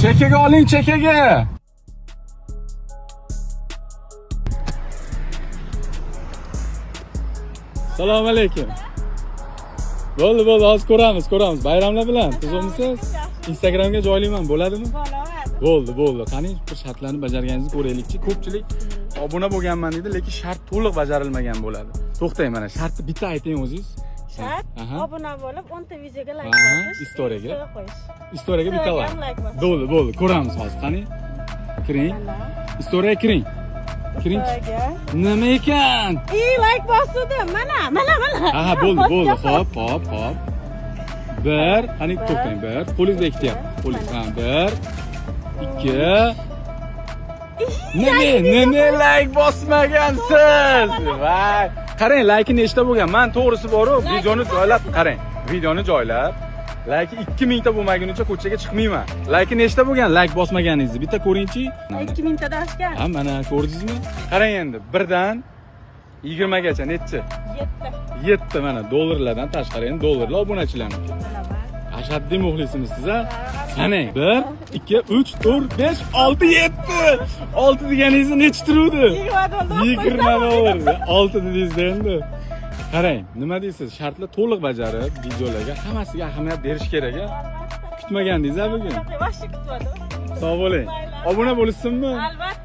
Chekaga oling, chekaga. Assalomu alaykum. Bo'ldi, hozir ko'ramiz. Bayramlar bilan tuzumsiz. Instagramga joylayman, bo'ladimi? Bo'ldi. Qani bir shartlarni bajarganingizni ko'raylikchi. Ko'pchilik obuna bo'lganman deydi, lekin shart to'liq bajarilmagan bo'ladi. To'xtang, mana shartni bitta ayting o'zingiz. Shart obuna bo'lib 10 ta videoga like bosish, Istoriyaga bitta like. Bo'ldi, ko'ramiz hozir. Qani? Kiring. Istoriyaga kiring. Nima ekan? Like bosdim. Mana. Aha, bo'ldi. Xo'p. Bir, qani to'xtang. Bir, qo'lingizda ikkityapti. Qo'lingizdan bir, ikki. Nima like bosmagansiz? Voy. Qarang, like nechta bo'lgan? Men to'g'risi bor-ku, videoni joylab qarang. Videoni joylab. Like 2000 ta bo'lmagunicha ko'chaga chiqmayman. Like nechta bo'lgan? Like bosmaganingizni bitta ko'ringchi. 2000 tadan oshgan. Ha, mana ko'rdingizmi? Qarang endi, birdan 20 gacha nechi? 7 mana dollarlardan tashqari endi dollarlar obunachilarniki. Ashaddiy muxlisimiz siz ha? Sanang. 1, 2, 3, 4, 5, 6, 7. 6 deganingiz nechi turuvdi? 20 dollar. 6 dedingiz endi. Qarang, nima deysiz? Shartlar to'liq bajarib, videolarga hammasiga ahamiyat berish kerak a. Kutmagandingiz-a bugun? Vaqti kutmadim. Sog' bo'ling. Obuna bo'lishsinmi? Albatta.